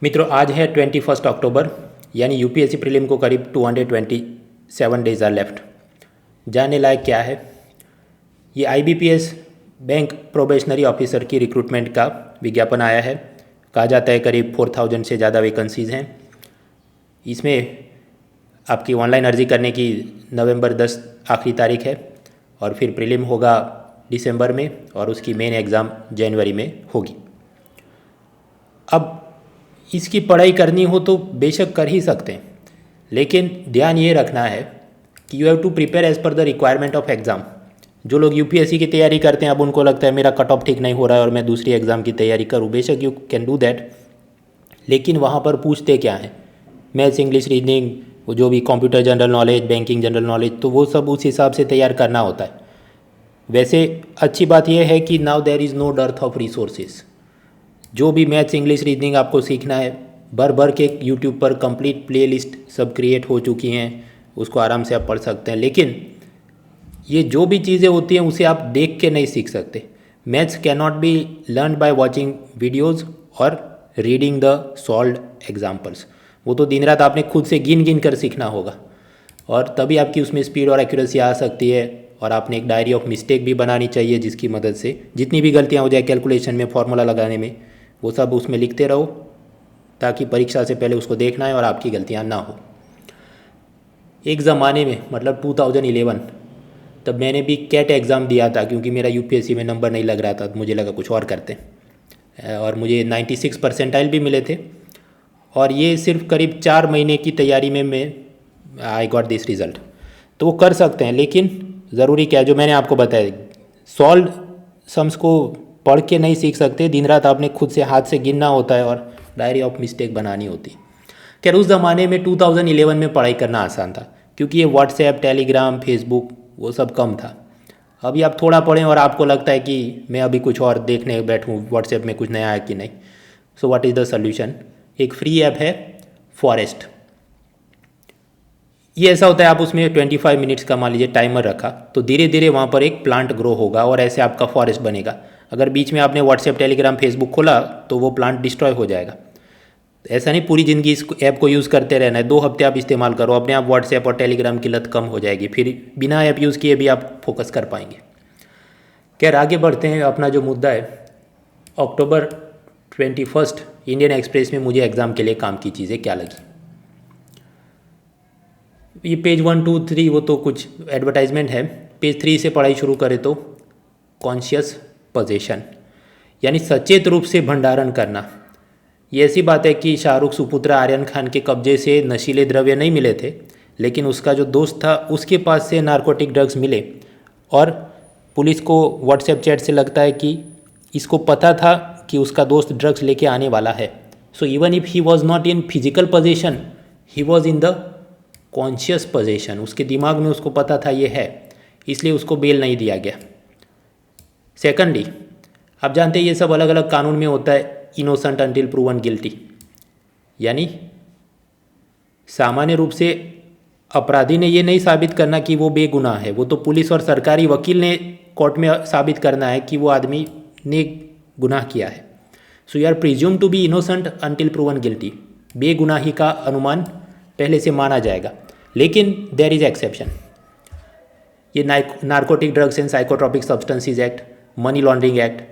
मित्रों, आज है 21 अक्टूबर, यानी यूपीएससी प्रीलिम को करीब 227 डेज आर लेफ्ट। जानने लायक क्या है ये? आईबीपीएस बैंक प्रोबेशनरी ऑफिसर की रिक्रूटमेंट का विज्ञापन आया है। कहा जाता है करीब 4000 से ज़्यादा वैकेंसीज़ हैं। इसमें आपकी ऑनलाइन अर्जी करने की नवंबर 10 आखिरी तारीख है और फिर प्रीलिम होगा दिसंबर में और उसकी मेन एग्ज़ाम जनवरी में होगी। अब इसकी पढ़ाई करनी हो तो बेशक कर ही सकते हैं, लेकिन ध्यान ये रखना है कि you have to prepare as per the requirement of exam. जो लोग यूपीएससी की तैयारी करते हैं, अब उनको लगता है मेरा कट ऑफ ठीक नहीं हो रहा है और मैं दूसरी एग्ज़ाम की तैयारी करूँ, बेशक यू कैन डू दैट, लेकिन वहाँ पर पूछते क्या हैं? मैथ्स, इंग्लिश, रीजनिंग, वो जो भी computer general knowledge, banking general knowledge, तो वो सब उस हिसाब से तैयार करना होता है। वैसे अच्छी बात यह है कि now there is no dearth of resources. जो भी मैथ्स, इंग्लिश, रीजनिंग आपको सीखना है, भर के यूट्यूब पर कंप्लीट प्लेलिस्ट सब क्रिएट हो चुकी हैं, उसको आराम से आप पढ़ सकते हैं। लेकिन ये जो भी चीज़ें होती हैं उसे आप देख के नहीं सीख सकते। Maths can not be learn by watching videos और रीडिंग द सॉल्व्ड एग्जाम्पल्स। वो तो दिन रात आपने खुद से गिन कर सीखना होगा और तभी आपकी उसमें स्पीड और एक्यूरेसी आ सकती है। और आपने एक डायरी ऑफ मिस्टेक भी बनानी चाहिए, जिसकी मदद से जितनी भी गलतियाँ हो जाए कैलकुलेशन में, फॉर्मूला लगाने में, वो सब उसमें लिखते रहो, ताकि परीक्षा से पहले उसको देखना है और आपकी गलतियाँ ना हो। एक ज़माने में, मतलब 2011, तब मैंने भी कैट एग्ज़ाम दिया था, क्योंकि मेरा यूपीएससी में नंबर नहीं लग रहा था, तो मुझे लगा कुछ और करते हैं, और मुझे 96 परसेंटाइल भी मिले थे। और ये सिर्फ करीब 4 महीने की तैयारी में मैं आई गॉट दिस रिज़ल्ट। तो वो कर सकते हैं, लेकिन ज़रूरी क्या है, जो मैंने आपको बताया, सॉल्व सम्स को पढ़ के नहीं सीख सकते, दिन रात आपने खुद से हाथ से गिनना होता है और डायरी ऑफ मिस्टेक बनानी होती है। खैर, उस ज़माने में 2011 में पढ़ाई करना आसान था, क्योंकि ये व्हाट्सएप, टेलीग्राम, फेसबुक वो सब कम था। अभी आप थोड़ा पढ़ें और आपको लगता है कि मैं अभी कुछ और देखने बैठूँ, व्हाट्सएप में कुछ नया है कि नहीं। So what is the solution? एक फ्री ऐप है फॉरेस्ट। ये ऐसा होता है, आप उसमें 25 मिनट्स का मान लीजिए टाइमर रखा, तो धीरे धीरे वहाँ पर एक प्लांट ग्रो होगा और ऐसे आपका फॉरेस्ट बनेगा। अगर बीच में आपने व्हाट्सएप, टेलीग्राम, फेसबुक खोला तो वो प्लांट डिस्ट्रॉय हो जाएगा। ऐसा नहीं पूरी ज़िंदगी इस ऐप को यूज़ करते रहना है। 2 हफ्ते आप इस्तेमाल करो, अपने आप व्हाट्सएप और टेलीग्राम की लत कम हो जाएगी, फिर बिना ऐप यूज़ किए भी आप फोकस कर पाएंगे। खैर, आगे बढ़ते हैं। अपना जो मुद्दा है, अक्टूबर 21 इंडियन एक्सप्रेस में मुझे एग्ज़ाम के लिए काम की चीज़ें क्या लगी। ये पेज 1, 2, 3 वो तो कुछ एडवर्टाइजमेंट है। पेज 3 से पढ़ाई शुरू करें तो कॉन्शियस पोजेशन, यानी सचेत रूप से भंडारण करना। ये ऐसी बात है कि शाहरुख सुपुत्र आर्यन खान के कब्जे से नशीले द्रव्य नहीं मिले थे, लेकिन उसका जो दोस्त था उसके पास से नारकोटिक ड्रग्स मिले, और पुलिस को व्हाट्सएप चैट से लगता है कि इसको पता था कि उसका दोस्त ड्रग्स लेके आने वाला है। So even if he was not in physical possession, he was in the conscious possession. उसके दिमाग में उसको पता था ये है, इसलिए उसको बेल नहीं दिया गया। सेकंडली, आप जानते हैं ये सब अलग अलग कानून में होता है, इनोसेंट अंटिल प्रूवन गिल्टी, यानी सामान्य रूप से अपराधी ने ये नहीं साबित करना कि वो बेगुनाह है, वो तो पुलिस और सरकारी वकील ने कोर्ट में साबित करना है कि वो आदमी ने गुनाह किया है। So you are presumed to be innocent until proven guilty. बेगुनाही का अनुमान पहले से माना जाएगा, लेकिन देयर इज एक्सेप्शन। ये narcotic drugs and psychotropic substances act, money laundering act,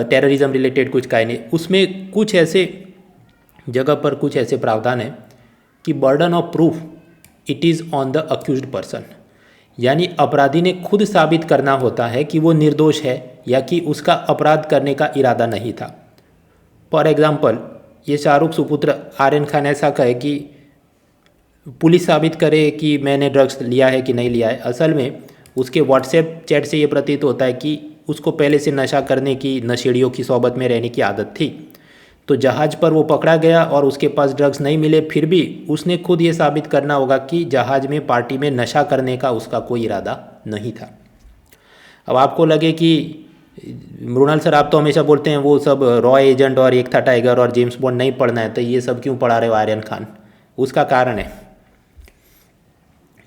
terrorism related कुछ कायदे, उसमें कुछ ऐसे जगह पर कुछ ऐसे प्रावधान है कि burden of proof it is on the accused person, यानी अपराधी ने खुद साबित करना होता है कि वो निर्दोष है या कि उसका अपराध करने का इरादा नहीं था। फॉर एग्जाम्पल, ये शाहरुख सुपुत्र आर्यन खान ऐसा कहे कि पुलिस साबित करे कि मैंने ड्रग्स लिया है कि नहीं लिया है, असल में उसके व्हाट्सएप चैट से ये प्रतीत होता है कि उसको पहले से नशा करने की, नशेड़ियों की सोबत में रहने की आदत थी। तो जहाज़ पर वो पकड़ा गया और उसके पास ड्रग्स नहीं मिले, फिर भी उसने खुद ये साबित करना होगा कि जहाज़ में, पार्टी में नशा करने का उसका कोई इरादा नहीं था। अब आपको लगे कि मृणाल सर आप तो हमेशा बोलते हैं वो सब रॉय एजेंट और एक था टाइगर और जेम्स बॉन्ड नहीं पढ़ना है, तो ये सब क्यों पढ़ा रहे हो आर्यन खान? उसका कारण है,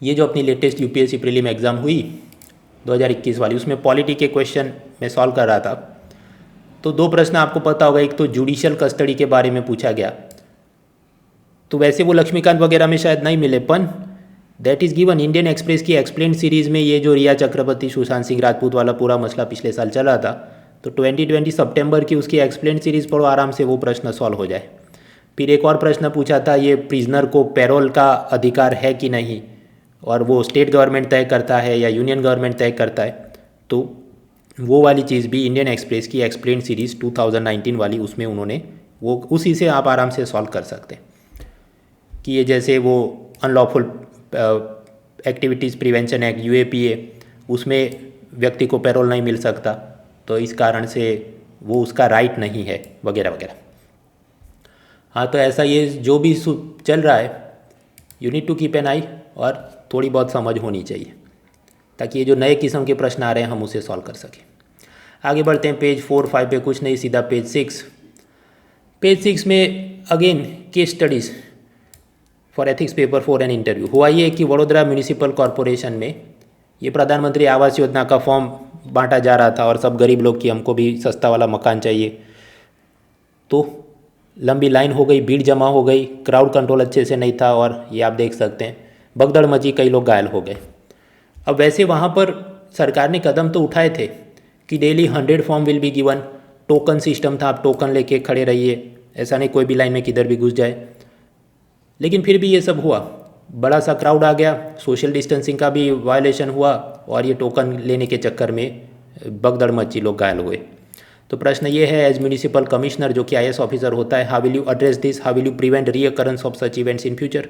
ये जो अपनी लेटेस्ट यूपीएससी प्रीलिम एग्ज़ाम हुई 2021 वाली, उसमें पॉलिटी के क्वेश्चन मैं सॉल्व कर रहा था, तो दो प्रश्न आपको पता होगा, एक तो जुडिशियल कस्टडी के बारे में पूछा गया, तो वैसे वो लक्ष्मीकांत वगैरह में शायद नहीं मिले, पण that is given. Indian express की एक्सप्लेन सीरीज़ में ये जो रिया चक्रवर्ती सुशांत सिंह राजपूत वाला पूरा मसला पिछले साल चला था, तो 2020 सितंबर की उसकी एक्सप्लेन सीरीज़ पढ़ो, आराम से वो प्रश्न सॉल्व हो जाए। फिर एक और प्रश्न पूछा था, ये प्रिजनर को पैरोल का अधिकार है कि नहीं, और वो स्टेट गवर्नमेंट तय करता है या यूनियन गवर्नमेंट तय करता है, तो वो वाली चीज़ भी इंडियन एक्सप्रेस की एक्सप्लेन सीरीज़ 2019 वाली, उसमें उन्होंने वो, उसी से आप आराम से सॉल्व कर सकते हैं कि ये जैसे वो unlawful activities prevention act UAPA, उसमें व्यक्ति को पैरोल नहीं मिल सकता, तो इस कारण से वो उसका राइट नहीं है वगैरह वगैरह। हाँ, तो ऐसा ये जो भी चल रहा है, you need to keep an eye, और थोड़ी बहुत समझ होनी चाहिए, ताकि ये जो नए किस्म के प्रश्न आ रहे हैं हम उसे सॉल्व कर सकें। आगे बढ़ते हैं, पेज 4-5 पे कुछ नहीं, सीधा पेज 6। पेज 6 में again case studies for ethics paper 4 an interview. हुआ ये कि वडोदरा म्यूनिसिपल कॉरपोरेशन में ये प्रधानमंत्री आवास योजना का फॉर्म बांटा जा रहा था, और सब गरीब लोग की हमको भी सस्ता वाला मकान चाहिए, तो लंबी लाइन हो गई, भीड़ जमा हो गई, क्राउड कंट्रोल अच्छे से नहीं था, और ये आप देख सकते हैं भगदड़ मची, कई लोग घायल हो गए। अब वैसे वहाँ पर सरकार ने कदम तो उठाए थे कि daily 100 form will be given, token system था, आप टोकन लेके खड़े रहिए, ऐसा नहीं कोई भी लाइन में किधर भी घुस जाए। लेकिन फिर भी ये सब हुआ, बड़ा सा क्राउड आ गया, सोशल डिस्टेंसिंग का भी वायलेशन हुआ, और ये टोकन लेने के चक्कर में भगदड़ मची, लोग घायल हुए। तो प्रश्न ये है, एज म्यूनिसिपल कमिश्नर जो कि IAS ऑफिसर होता है, how will you address this, how will you prevent recurrence of such events in future.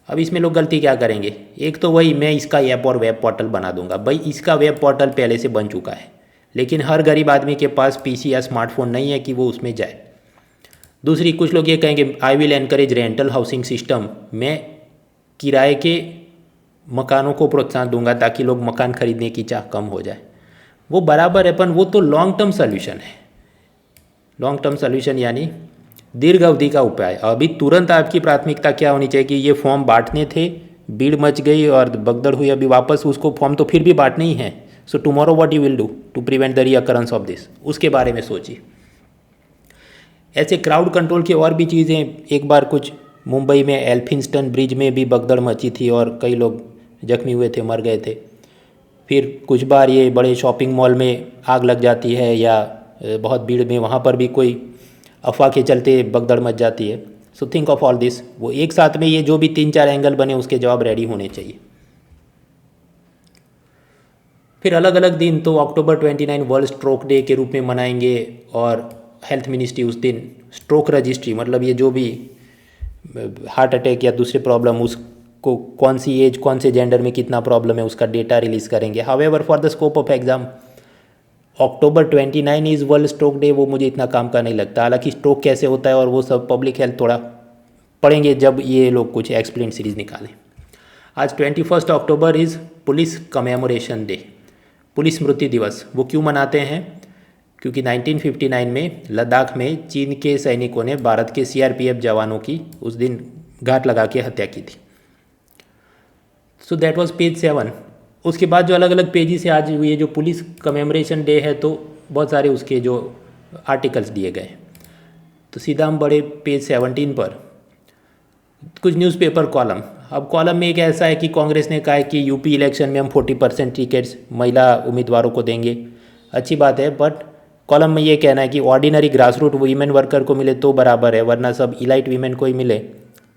अब इसमें लोग गलती क्या करेंगे, एक तो वही, मैं इसका ऐप और वेब पोर्टल बना दूंगा। भाई इसका वेब पोर्टल पहले से बन चुका है, लेकिन हर गरीब आदमी के पास PC या स्मार्टफोन नहीं है कि वो उसमें जाए। दूसरी, कुछ लोग ये कहेंगे I will encourage rental housing system, मैं किराए के मकानों को प्रोत्साहन दूंगा ताकि लोग मकान खरीदने की चाह कम हो जाए। वो बराबर है, पर वो तो लॉन्ग टर्म सोल्यूशन है। लॉन्ग टर्म सोल्यूशन यानी दीर्घ अवधि का उपाय। अभी तुरंत आपकी प्राथमिकता क्या होनी चाहिए कि ये फॉर्म बांटने थे, भीड़ मच गई और भगदड़ हुई, अभी वापस उसको फॉर्म तो फिर भी बांटने ही है। So tomorrow what you will do to prevent the reoccurrence of this, उसके बारे में सोचिए। ऐसे क्राउड कंट्रोल की और भी चीज़ें, एक बार कुछ मुंबई में एल्फिंस्टन ब्रिज में भी भगदड़ मची थी और कई लोग जख्मी हुए थे, मर गए थे। फिर कुछ बार ये बड़े शॉपिंग मॉल में आग लग जाती है, या बहुत भीड़ में वहाँ पर भी कोई अफवाह के चलते भगदड़ मच जाती है। So think of all this, वो एक साथ में ये जो भी 3-4 एंगल बने उसके जवाब रेडी होने चाहिए। फिर अलग अलग दिन तो अक्टूबर 29 वर्ल्ड स्ट्रोक डे के रूप में मनाएंगे, और हेल्थ मिनिस्ट्री उस दिन स्ट्रोक रजिस्ट्री, मतलब ये जो भी हार्ट अटैक या दूसरे प्रॉब्लम, उसको कौन सी एज, कौन से जेंडर में कितना प्रॉब्लम है, उसका डेटा रिलीज़ करेंगे। However for the scope of exam October 29 is world stroke day, वो मुझे इतना काम का नहीं लगता। हालांकि स्ट्रोक कैसे होता है और वो सब पब्लिक हेल्थ थोड़ा पढ़ेंगे जब ये लोग कुछ एक्सप्लेन सीरीज़ निकालें। आज 21 October is police commemoration day, police स्मृति दिवस। वो क्यों मनाते हैं, क्योंकि 1959 में लद्दाख में चीन के सैनिकों ने भारत के CRPF जवानों की उस दिन घात लगा के हत्या की थी। So that was page 7। उसके बाद जो अलग अलग पेजेस से आज ये जो पुलिस कमेमोरेशन डे है, तो बहुत सारे उसके जो आर्टिकल्स दिए गए। तो सीधा हम बड़े पेज 17 पर, कुछ न्यूज़पेपर कॉलम। अब कॉलम में एक ऐसा है कि कांग्रेस ने कहा है कि UP इलेक्शन में हम 40% टिकट्स महिला उम्मीदवारों को देंगे। अच्छी बात है, बट कॉलम में ये कहना है कि ordinary grass root women worker को मिले तो बराबर है, वरना सब इलाइट वीमेन को ही मिले,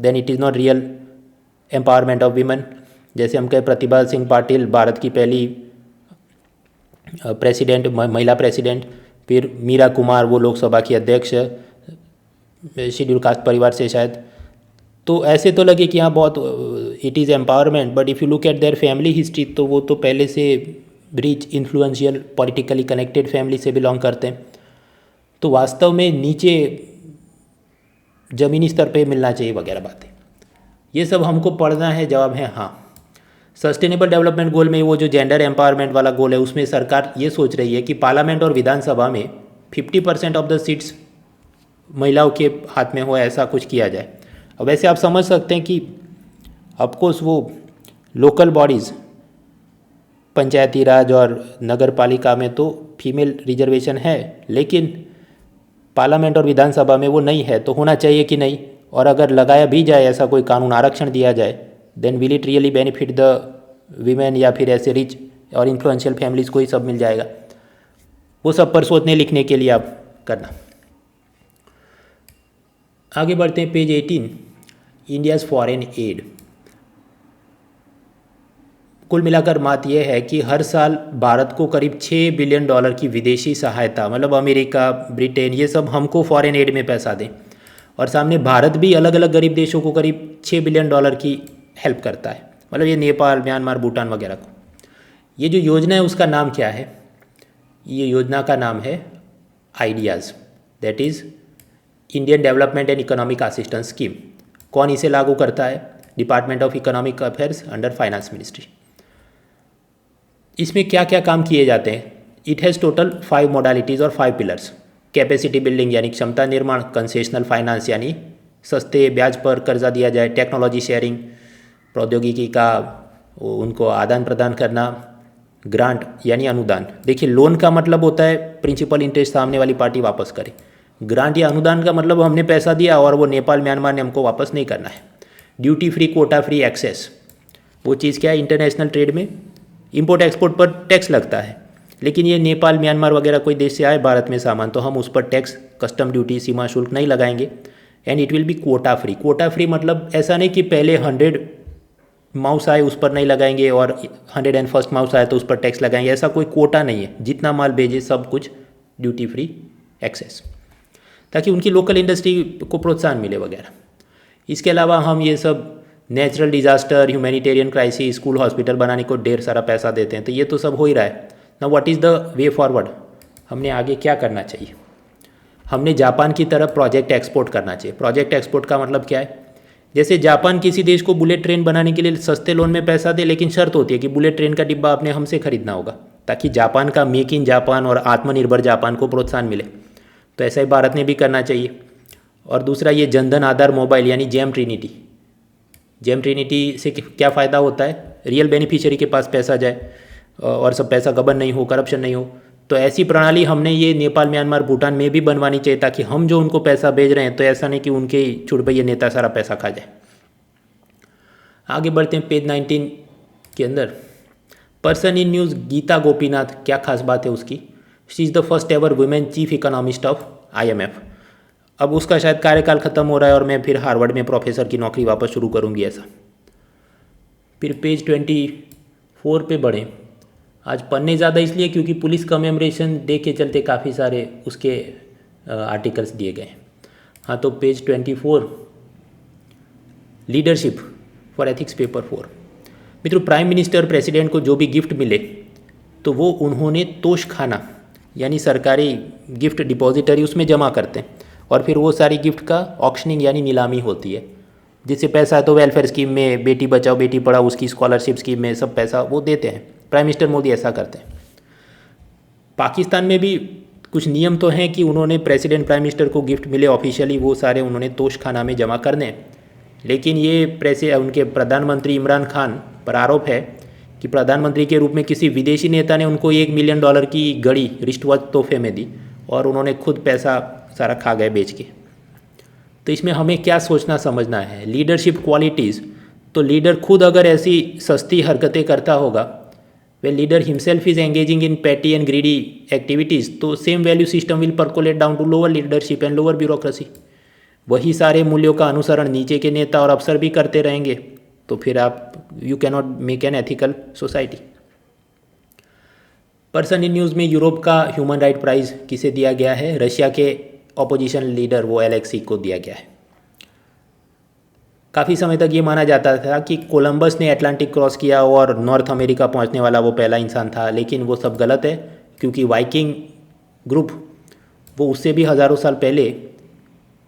then it is not real empowerment of women. जैसे हम कहें प्रतिभा सिंह पाटिल भारत की पहली प्रेसिडेंट, महिला प्रेसिडेंट, फिर मीरा कुमार वो लोकसभा की अध्यक्ष, शेड्यूल कास्ट परिवार से शायद। तो ऐसे तो लगे कि हाँ बहुत it is empowerment, but if you look at their family history, तो वो तो पहले से rich, influential, politically connected family से बिलोंग करते हैं। तो वास्तव में नीचे ज़मीनी स्तर पे मिलना चाहिए वगैरह बातें, ये सब हमको पढ़ना है। जवाब है हाँ। सस्टेनेबल डेवलपमेंट गोल में वो जो जेंडर एम्पावरमेंट वाला गोल है, उसमें सरकार ये सोच रही है कि पार्लियामेंट और विधानसभा में 50% ऑफ द सीट्स महिलाओं के हाथ में हो, ऐसा कुछ किया जाए। अब वैसे आप समझ सकते हैं कि ऑफकोर्स वो लोकल बॉडीज़ पंचायती राज और नगर पालिका में तो फीमेल रिजर्वेशन है, लेकिन पार्लियामेंट और विधानसभा में वो नहीं है। तो होना चाहिए कि नहीं? और अगर लगाया भी जाए ऐसा कोई कानून, आरक्षण दिया जाए, then will it really benefit the women, या फिर ऐसे रिच और इन्फ्लुएंशियल फैमिलीज़ को ही सब मिल जाएगा? वो सब पर सोचने लिखने के लिए आप करना। आगे बढ़ते हैं, पेज 18, इंडियाज़ फॉरेन एड। कुल मिलाकर बात यह है कि हर साल भारत को करीब $6 बिलियन की विदेशी सहायता, मतलब अमेरिका, ब्रिटेन, ये सब हमको फॉरेन एड में पैसा दें, और सामने भारत भी अलग अलग गरीब देशों को करीब $6 बिलियन की हेल्प करता है। मतलब ये नेपाल, म्यांमार, भूटान वगैरह को। ये जो योजना है उसका नाम क्या है? ये योजना का नाम है ideas, that is Indian development and economic assistance scheme. कौन इसे लागू करता है? Department of economic affairs under finance ministry. इसमें क्या क्या काम किए जाते हैं? इट हैज़ टोटल 5 मोडालिटीज़ और 5 पिलर्स। कैपेसिटी बिल्डिंग यानी क्षमता निर्माण, कंसेशनल फाइनेंस यानी सस्ते ब्याज पर कर्जा दिया जाए, टेक्नोलॉजी शेयरिंग, प्रौद्योगिकी का उनको आदान प्रदान करना, ग्रांट यानी अनुदान। देखिए, लोन का मतलब होता है प्रिंसिपल इंटरेस्ट सामने वाली पार्टी वापस करे। ग्रांट या अनुदान का मतलब हमने पैसा दिया और वो नेपाल, म्यांमार ने हमको वापस नहीं करना है। Duty free, quota free access, वो चीज़ क्या है? इंटरनेशनल ट्रेड में इंपोर्ट एक्सपोर्ट पर टैक्स लगता है, लेकिन ये नेपाल, म्यांमार वगैरह कोई देश से आए भारत में सामान, तो हम उस पर टैक्स, कस्टम ड्यूटी, सीमा शुल्क नहीं लगाएंगे। And it will be quota free. Quota free मतलब ऐसा नहीं कि पहले 100 माउस आए उस पर नहीं लगाएंगे और 101st माउस आए तो उस पर टैक्स लगाएंगे, ऐसा कोई कोटा नहीं है। जितना माल भेजे सब कुछ ड्यूटी फ्री एक्सेस, ताकि उनकी लोकल इंडस्ट्री को प्रोत्साहन मिले वगैरह। इसके अलावा हम ये सब natural disaster, humanitarian crisis, school, hospital बनाने को ढेर सारा पैसा देते हैं, तो ये तो सब हो ही रहा है ना। What is the way forward? हमने आगे क्या करना चाहिए? हमने जापान की तरफ प्रोजेक्ट एक्सपोर्ट करना चाहिए। प्रोजेक्ट एक्सपोर्ट का मतलब क्या है? जैसे जापान किसी देश को बुलेट ट्रेन बनाने के लिए सस्ते लोन में पैसा दे, लेकिन शर्त होती है कि बुलेट ट्रेन का डिब्बा आपने हमसे खरीदना होगा, ताकि जापान का मेक इन जापान और आत्मनिर्भर जापान को प्रोत्साहन मिले। तो ऐसा ही भारत ने भी करना चाहिए। और दूसरा, ये जनधन आधार मोबाइल यानी जेम ट्रिनिटी। जेम ट्रिनिटी से क्या फ़ायदा होता है? रियल बेनिफिशियरी के पास पैसा जाए और सब पैसा गबन नहीं हो, करप्शन नहीं हो। तो ऐसी प्रणाली हमने ये नेपाल, म्यांमार, भूटान में भी बनवानी चाहिए, ताकि हम जो उनको पैसा भेज रहे हैं तो ऐसा नहीं कि उनके छुड़भैया नेता सारा पैसा खा जाए। आगे बढ़ते हैं, पेज 19 के अंदर person in news Geeta Gopinath. क्या खास बात है उसकी? She is the first ever women chief economist of IMF। अब उसका शायद कार्यकाल ख़त्म हो रहा है और मैं फिर हार्वर्ड में प्रोफेसर की नौकरी वापस शुरू करूँगी ऐसा। फिर पेज 24 पे बढ़ें। आज पन्ने ज़्यादा इसलिए क्योंकि पुलिस कमेमोरेशन डे के चलते काफ़ी सारे उसके आर्टिकल्स दिए गए। हाँ, तो page 24, leadership for ethics paper 4। मित्रों, प्राइम मिनिस्टर, प्रेसिडेंट को जो भी गिफ्ट मिले तो वो उन्होंने तोश खाना यानी सरकारी गिफ्ट डिपॉजिटरी उसमें जमा करते हैं, और फिर वो सारी गिफ्ट का ऑक्शनिंग यानी नीलामी होती है। जिससे पैसा है तो वेलफेयर स्कीम में, बेटी बचाओ बेटी पढ़ाओ उसकी स्कॉलरशिप स्कीम में सब पैसा वो देते हैं। प्राइम मिनिस्टर मोदी ऐसा करते हैं। पाकिस्तान में भी कुछ नियम तो हैं कि उन्होंने प्रेसिडेंट, प्राइम मिनिस्टर को गिफ्ट मिले ऑफिशियली वो सारे उन्होंने तोश खाना में जमा करने हैं। लेकिन ये उनके प्रधानमंत्री इमरान खान पर आरोप है कि प्रधानमंत्री के रूप में किसी विदेशी नेता ने उनको $1 मिलियन की घड़ी रिस्ट वॉच तोहफे में दी और उन्होंने खुद पैसा सारा खा गए बेच के। तो इसमें हमें क्या सोचना समझना है? लीडरशिप क्वालिटीज़, तो लीडर खुद अगर ऐसी सस्ती हरकतें करता होगा, वे leader himself is engaging in petty and greedy activities, तो same value system will percolate down to lower leadership and lower bureaucracy. वही सारे मूल्यों का अनुसरण नीचे के नेता और अफसर भी करते रहेंगे, तो फिर you cannot make an ethical society. Person in news में यूरोप का ह्यूमन राइट प्राइज़ किसे दिया गया है? रशिया के ऑपोजिशन लीडर वो एलेक्सी को दिया गया है। काफ़ी समय तक ये माना जाता था कि कोलंबस ने अटलांटिक क्रॉस किया और नॉर्थ अमेरिका पहुंचने वाला वो पहला इंसान था, लेकिन वो सब गलत है, क्योंकि वाइकिंग ग्रुप वो उससे भी हज़ारों साल पहले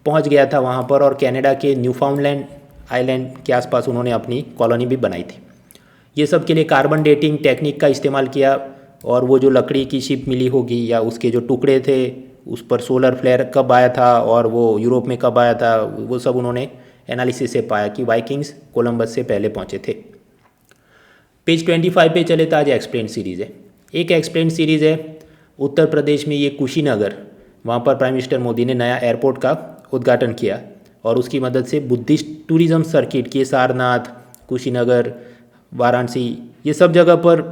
पहुंच गया था वहाँ पर, और कनाडा के न्यूफाउंडलैंड आइलैंड के आसपास उन्होंने अपनी कॉलोनी भी बनाई थी। ये सब के लिए कार्बन डेटिंग टेक्निक का इस्तेमाल किया, और वो जो लकड़ी की शिप मिली होगी या उसके जो टुकड़े थे उस पर सोलर फ्लेयर कब आया था और वो यूरोप में कब आया था, वो सब उन्होंने एनालिसिस से पाया कि वाइकिंग्स कोलंबस से पहले पहुंचे थे। पेज 25 पे चले तो आज एक्सप्लेन सीरीज़ है। एक एक्सप्लेन सीरीज़ है उत्तर प्रदेश में, ये कुशीनगर, वहाँ पर प्राइम मिनिस्टर मोदी ने नया एयरपोर्ट का उद्घाटन किया और उसकी मदद से बुद्धिस्ट टूरिज़्म सर्किट के सारनाथ, कुशीनगर, वाराणसी, ये सब जगह पर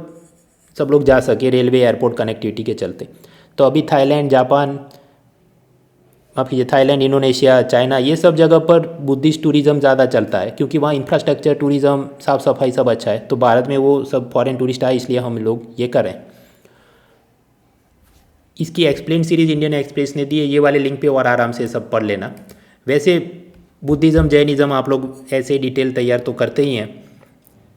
सब लोग जा सके रेलवे एयरपोर्ट कनेक्टिविटी के चलते। तो अभी थाईलैंड, जापान, माफ़ी ये थाईलैंड, इंडोनेशिया, चाइना, ये सब जगह पर बुद्धिस्ट टूरिज़्म ज़्यादा चलता है क्योंकि वहाँ इंफ्रास्ट्रक्चर, टूरिज़्म, साफ़ सफाई सब अच्छा है। तो भारत में वो सब फॉरेन टूरिस्ट आए, इसलिए हम लोग ये करें। इसकी एक्सप्लेन सीरीज़ इंडियन एक्सप्रेस ने दी है, ये वाले लिंक पे और आराम से सब पढ़ लेना। वैसे बुद्धिज़्म, जैनिज़्म आप लोग ऐसे डिटेल तैयार तो करते ही हैं,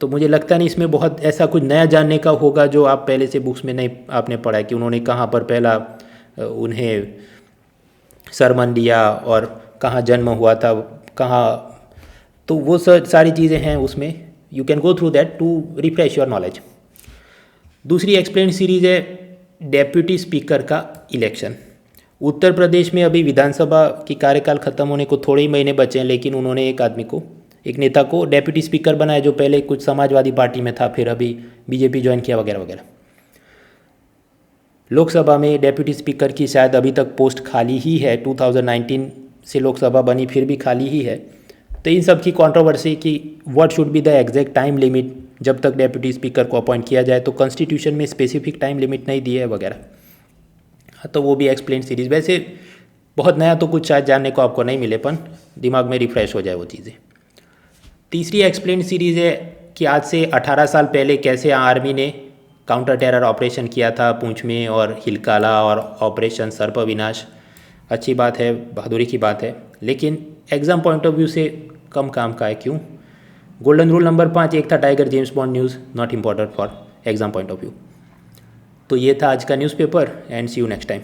तो मुझे लगता नहीं इसमें बहुत ऐसा कुछ नया जानने का होगा जो आप पहले से बुक्स में नहीं आपने पढ़ा है कि उन्होंने कहाँ पर पहला उन्हें सरमन दिया और कहाँ जन्म हुआ था, कहाँ, तो वो सारी चीज़ें हैं उसमें। You can go through that to refresh your knowledge. दूसरी एक्सप्लेन सीरीज़ है डेप्यूटी स्पीकर का इलेक्शन। उत्तर प्रदेश में अभी विधानसभा की कार्यकाल ख़त्म होने को थोड़े ही महीने बचे हैं, लेकिन उन्होंने एक आदमी को, एक नेता को डेप्यूटी स्पीकर बनाया जो पहले कुछ समाजवादी पार्टी में था, फिर अभी बीजेपी ज्वाइन किया वगैरह वगैरह। लोकसभा में डेप्यूटी स्पीकर की शायद अभी तक पोस्ट खाली ही है, 2019 से लोकसभा बनी फिर भी खाली ही है। तो इन सब की कंट्रोवर्सी कि what should be the exact time limit जब तक डेप्यूटी स्पीकर को अपॉइंट किया जाए, तो कॉन्स्टिट्यूशन में स्पेसिफिक टाइम लिमिट नहीं दी है वगैरह। हाँ, तो वो भी एक्सप्लेन सीरीज़। वैसे बहुत नया तो कुछ शायद जानने को आपको नहीं मिले, पर दिमाग में रिफ्रेश हो जाए वो चीज़ें। तीसरी एक्सप्लेन सीरीज़ है कि आज से 18 साल पहले कैसे आर्मी ने काउंटर टेरर ऑपरेशन किया था पुंछ में और हिलकाला, और ऑपरेशन सर्पविनाश। अच्छी बात है, बहादुरी की बात है, लेकिन एग्ज़ाम पॉइंट ऑफ व्यू से कम काम का है। क्यों? Golden rule number 5 Ek Tha Tiger James Bond news, not important for exam point of view. तो ये था आज का newspaper, and see you next time.